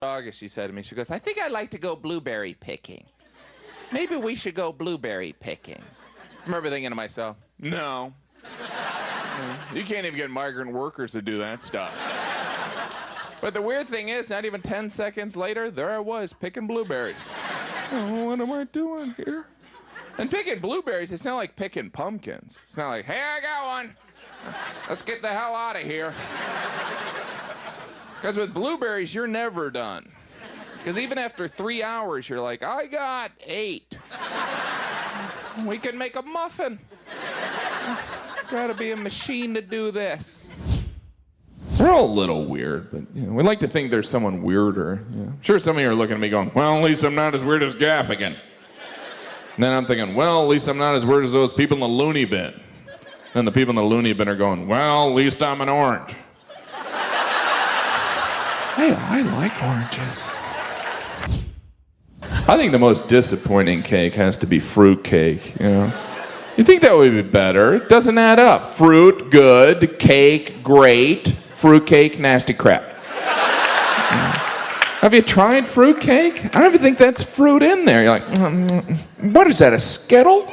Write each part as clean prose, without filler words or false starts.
August, she said to me, she goes, I think I'd like to go blueberry picking. Maybe we should go blueberry picking. I remember thinking to myself, no. You can't even get migrant workers to do that stuff. But the weird thing is, not even 10 seconds later, there I was, picking blueberries. Oh, what am I doing here? And picking blueberries, it's not like picking pumpkins. It's not like, hey, I got one. Let's get the hell out of here. Because with blueberries, you're never done. Because even after 3 hours, you're like, I got 8. We can make a muffin. Gotta be a machine to do this. They're all a little weird, but we like to think there's someone weirder. I'm sure some of you are looking at me going, well, at least I'm not as weird as Gaffigan. And then I'm thinking, well, at least I'm not as weird as those people in the loony bin. And the people in the loony bin are going, well, at least I'm an orange. Hey, I like oranges. I think the most disappointing cake has to be fruit cake, You think that would be better. It doesn't add up. Fruit, good. Cake, great. Fruit cake, nasty crap. Have you tried fruit cake? I don't even think that's fruit in there. You're like, what is that, a Skittle?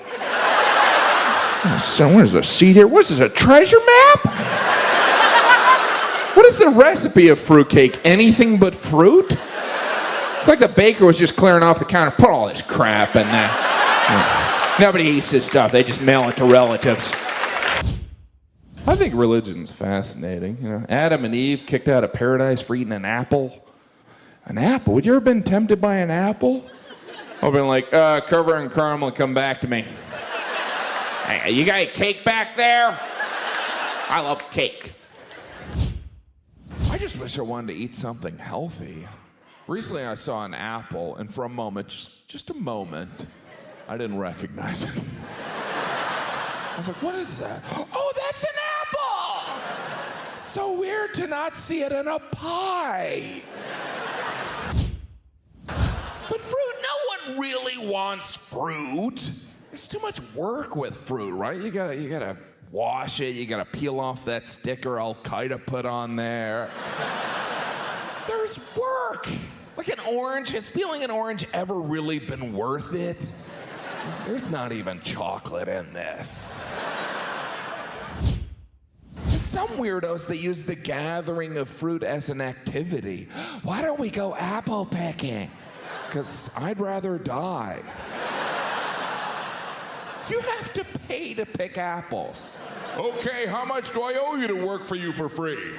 So what is a seed here? What is this, a treasure map? What is the recipe of fruitcake? Anything but fruit? It's like the baker was just clearing off the counter. Put all this crap in there. Nobody eats this stuff. They just mail it to relatives. I think religion's fascinating. Adam and Eve kicked out of paradise for eating an apple. An apple? Would you ever been tempted by an apple? I've been like, cover it in caramel and come back to me. Hey, you got a cake back there? I love cake. I just wish I wanted to eat something healthy. Recently I saw an apple, and for a moment, just a moment, I didn't recognize it. I was like, what is that? Oh, that's an apple! It's so weird to not see it in a pie. But fruit, no one really wants fruit. There's too much work with fruit, right? You gotta wash it, you gotta peel off that sticker Al-Qaeda put on there. There's work. Like an orange, has peeling an orange ever really been worth it? There's not even chocolate in this. And some weirdos, they use the gathering of fruit as an activity. Why don't we go apple picking? Because I'd rather die. You have to pay to pick apples. Okay, how much do I owe you to work for you for free?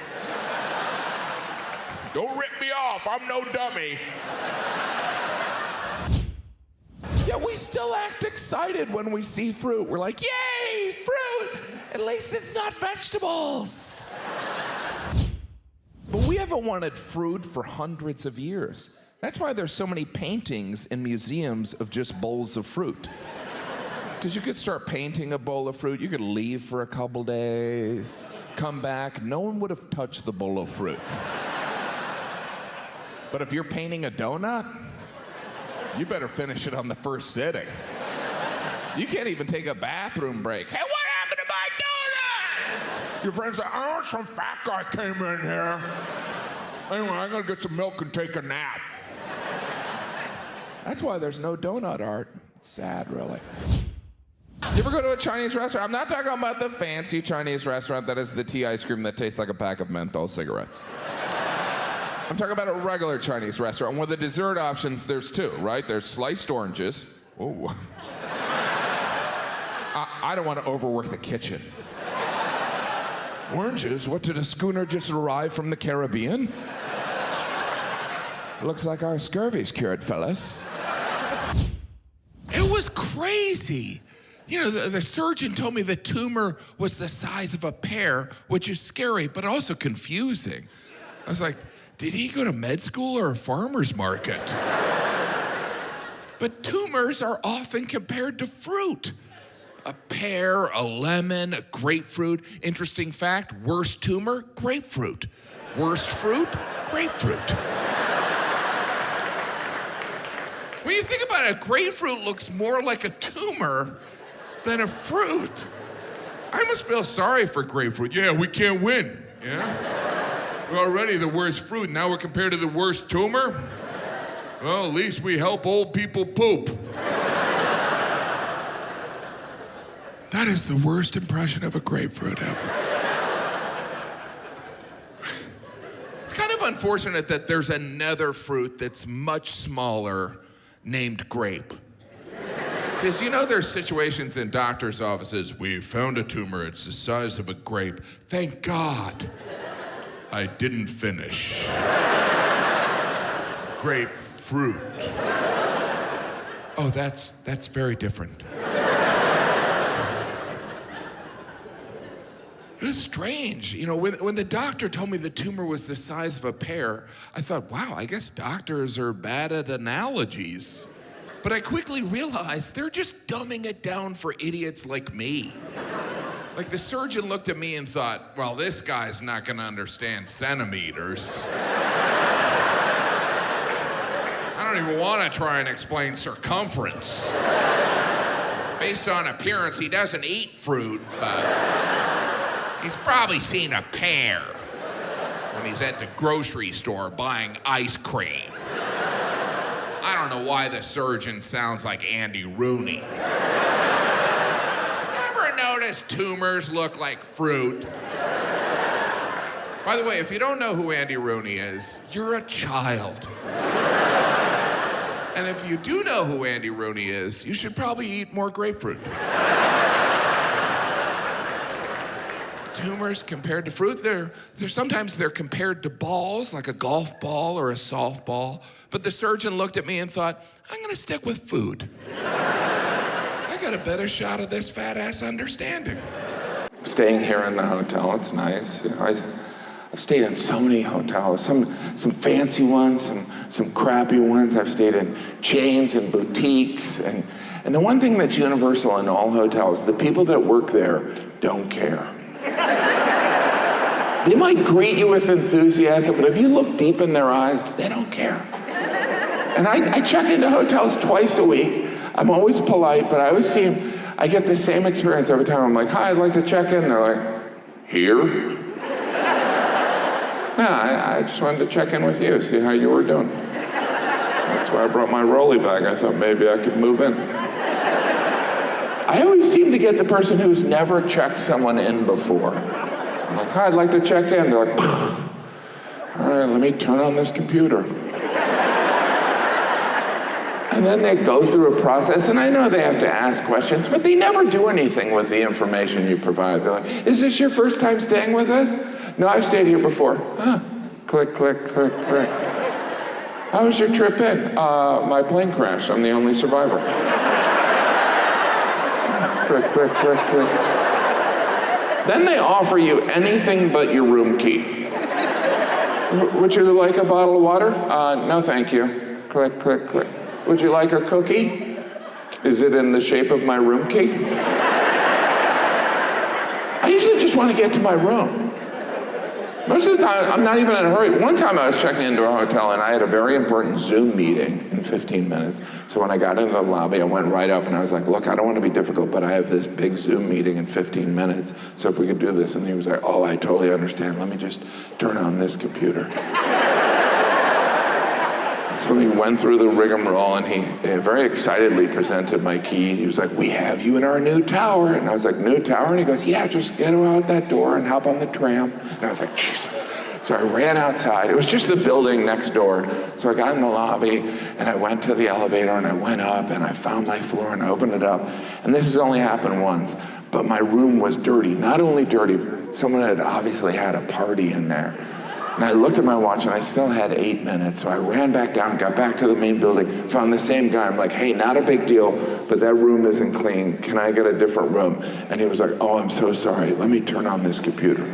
Don't rip me off, I'm no dummy. Yeah, we still act excited when we see fruit. We're like, yay, fruit! At least it's not vegetables. But we haven't wanted fruit for hundreds of years. That's why there's so many paintings in museums of just bowls of fruit. Because you could start painting a bowl of fruit, you could leave for a couple days, come back, no one would have touched the bowl of fruit. But if you're painting a donut, you better finish it on the first sitting. You can't even take a bathroom break. Hey, what happened to my donut? Your friend's like, oh, some fat guy came in here. Anyway, I'm gonna get some milk and take a nap. That's why there's no donut art. It's sad, really. You ever go to a Chinese restaurant? I'm not talking about the fancy Chinese restaurant that has the tea ice cream that tastes like a pack of menthol cigarettes. I'm talking about a regular Chinese restaurant where the dessert options, there's two, right? There's sliced oranges. Ooh. I don't want to overwork the kitchen. Oranges? What, did a schooner just arrive from the Caribbean? Looks like our scurvy's cured, fellas. It was crazy. The surgeon told me the tumor was the size of a pear, which is scary, but also confusing. I was like, did he go to med school or a farmer's market? But tumors are often compared to fruit. A pear, a lemon, a grapefruit. Interesting fact, worst tumor, grapefruit. Worst fruit, grapefruit. When you think about it, a grapefruit looks more like a tumor than a fruit. I almost feel sorry for grapefruit. Yeah, we can't win. Yeah? We're already the worst fruit. Now we're compared to the worst tumor? Well, at least we help old people poop. That is the worst impression of a grapefruit ever. It's kind of unfortunate that there's another fruit that's much smaller named grape. Because you know there's situations in doctor's offices, we found a tumor, it's the size of a grape. Thank God I didn't finish. Grapefruit. Oh, that's very different. It was strange. You know, when the doctor told me the tumor was the size of a pear, I thought, wow, I guess doctors are bad at analogies. But I quickly realized they're just dumbing it down for idiots like me. Like the surgeon looked at me and thought, well, this guy's not gonna understand centimeters. I don't even wanna try and explain circumference. Based on appearance, he doesn't eat fruit, but he's probably seen a pear when he's at the grocery store buying ice cream. I don't know why the surgeon sounds like Andy Rooney. Ever notice tumors look like fruit? By the way, if you don't know who Andy Rooney is, you're a child. And if you do know who Andy Rooney is, you should probably eat more grapefruit. Tumors compared to fruit, sometimes they're compared to balls, like a golf ball or a softball. But the surgeon looked at me and thought, I'm gonna stick with food. I got a better shot of this fat ass understanding. Staying here in the hotel, it's nice. You know, I've stayed in so many hotels, some fancy ones, some crappy ones. I've stayed in chains and boutiques. And the one thing that's universal in all hotels, the people that work there don't care. They might greet you with enthusiasm, but if you look deep in their eyes, they don't care. And I check into hotels twice a week. I'm always polite, but I get the same experience every time. I'm like, hi, I'd like to check in. They're like, here? No, I just wanted to check in with you, see how you were doing. That's why I brought my rolly bag. I thought maybe I could move in. I always seem to get the person who's never checked someone in before. I'm like, hi, I'd like to check in. They're like, all right, let me turn on this computer. And then they go through a process, and I know they have to ask questions, but they never do anything with the information you provide. They're like, is this your first time staying with us? No, I've stayed here before. Huh. Click, click, click, click. How was your trip in? My plane crashed. I'm the only survivor. Click, click, click, click. Then they offer you anything but your room key. Would you like a bottle of water? No, thank you. Click, click, click. Would you like a cookie? Is it in the shape of my room key? I usually just want to get to my room. Most of the time, I'm not even in a hurry. One time I was checking into a hotel and I had a very important Zoom meeting in 15 minutes. So when I got into the lobby, I went right up and I was like, look, I don't want to be difficult, but I have this big Zoom meeting in 15 minutes. So if we could do this. And he was like, oh, I totally understand. Let me just turn on this computer. So he went through the rigmarole and he very excitedly presented my key. He was like, we have you in our new tower. And I was like, new tower? And he goes, yeah, just get out that door and hop on the tram. And I was like, Jesus. So I ran outside. It was just the building next door. So I got in the lobby and I went to the elevator and I went up and I found my floor and I opened it up. And this has only happened once, but my room was dirty. Not only dirty, someone had obviously had a party in there. And I looked at my watch and I still had 8 minutes. So I ran back down, got back to the main building, found the same guy. I'm like, hey, not a big deal, but that room isn't clean. Can I get a different room? And he was like, oh, I'm so sorry. Let me turn on this computer.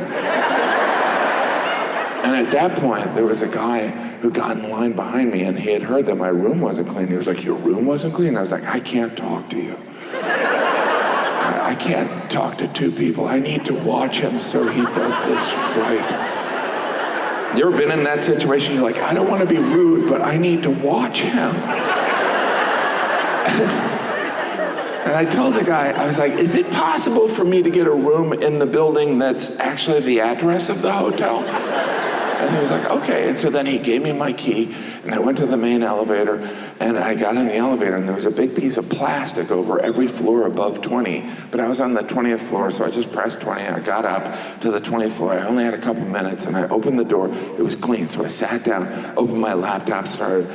And at that point, there was a guy who got in line behind me and he had heard that my room wasn't clean. He was like, your room wasn't clean? I was like, I can't talk to you. I can't talk to two people. I need to watch him so he does this right. You ever been in that situation? You're like, I don't want to be rude, but I need to watch him. And I told the guy, I was like, is it possible for me to get a room in the building that's actually the address of the hotel? And he was like, okay. And so then he gave me my key, and I went to the main elevator, and I got in the elevator, and there was a big piece of plastic over every floor above 20. But I was on the 20th floor, so I just pressed 20. I got up to the 20th floor. I only had a couple minutes, and I opened the door. It was clean, so I sat down, opened my laptop, started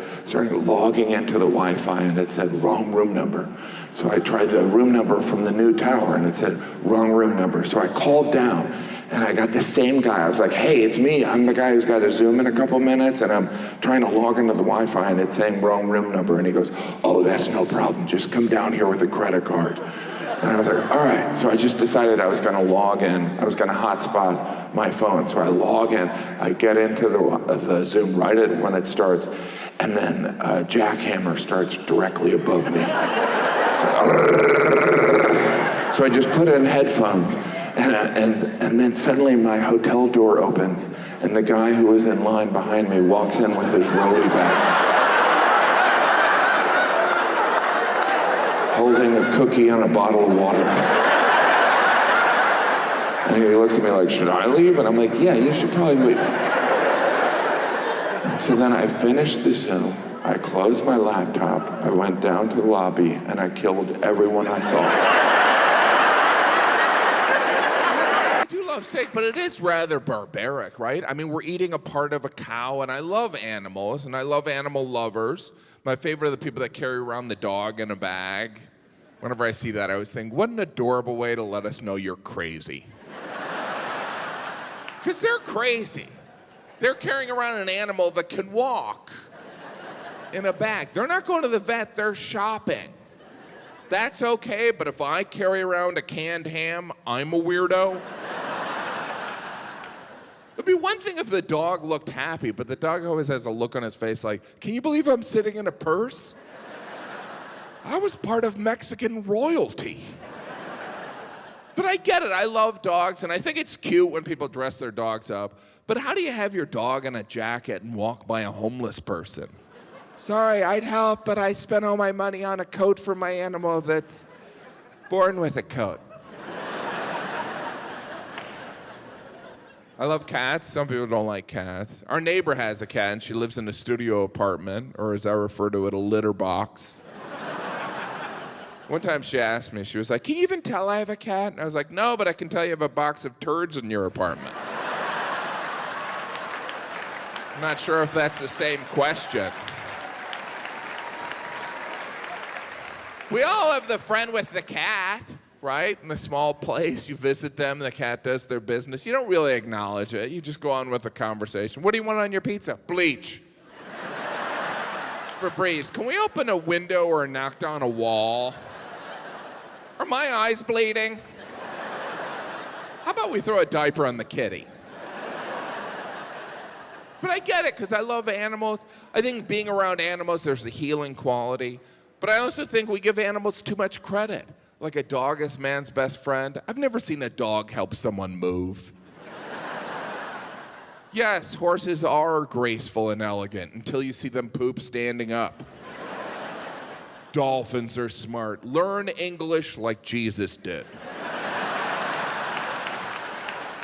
logging into the Wi-Fi, and it said wrong room number. So I tried the room number from the new tower, and it said wrong room number. So I called down, and I got the same guy. I was like, hey, it's me. I'm the guy who's got to Zoom in a couple minutes, and I'm trying to log into the Wi-Fi, and it's saying wrong room number. And he goes, oh, that's no problem. Just come down here with a credit card. And I was like, all right. So I just decided I was going to log in. I was going to hotspot my phone. So I log in. I get into the Zoom right when it starts, and then a jackhammer starts directly above me. So I just put in headphones, and then suddenly my hotel door opens, and the guy who was in line behind me walks in with his rolly bag, holding a cookie and a bottle of water. And he looks at me like, should I leave? And I'm like, yeah, you should probably leave. And so then I finished the Zoom. I closed my laptop, I went down to the lobby, and I killed everyone I saw. I do love steak, but it is rather barbaric, right? I mean, we're eating a part of a cow, and I love animals, and I love animal lovers. My favorite are the people that carry around the dog in a bag. Whenever I see that, I always think, what an adorable way to let us know you're crazy. Because they're crazy. They're carrying around an animal that can walk in a bag. They're not going to the vet, they're shopping. That's okay, but if I carry around a canned ham, I'm a weirdo. It'd be one thing if the dog looked happy, but the dog always has a look on his face like, can you believe I'm sitting in a purse? I was part of Mexican royalty. But I get it, I love dogs, and I think it's cute when people dress their dogs up, but how do you have your dog in a jacket and walk by a homeless person? Sorry, I'd help, but I spent all my money on a coat for my animal that's born with a coat. I love cats. Some people don't like cats. Our neighbor has a cat, and she lives in a studio apartment, or as I refer to it, a litter box. One time she asked me, she was like, can you even tell I have a cat? And I was like, no, but I can tell you have a box of turds in your apartment. I'm not sure if that's the same question. We all have the friend with the cat, right? In the small place, you visit them, the cat does their business. You don't really acknowledge it. You just go on with the conversation. What do you want on your pizza? Bleach. Febreze, can we open a window or knock down a wall? Are my eyes bleeding? How about we throw a diaper on the kitty? But I get it, because I love animals. I think being around animals, there's a healing quality. But I also think we give animals too much credit. Like a dog is man's best friend. I've never seen a dog help someone move. Yes, horses are graceful and elegant until you see them poop standing up. Dolphins are smart. Learn English like Jesus did.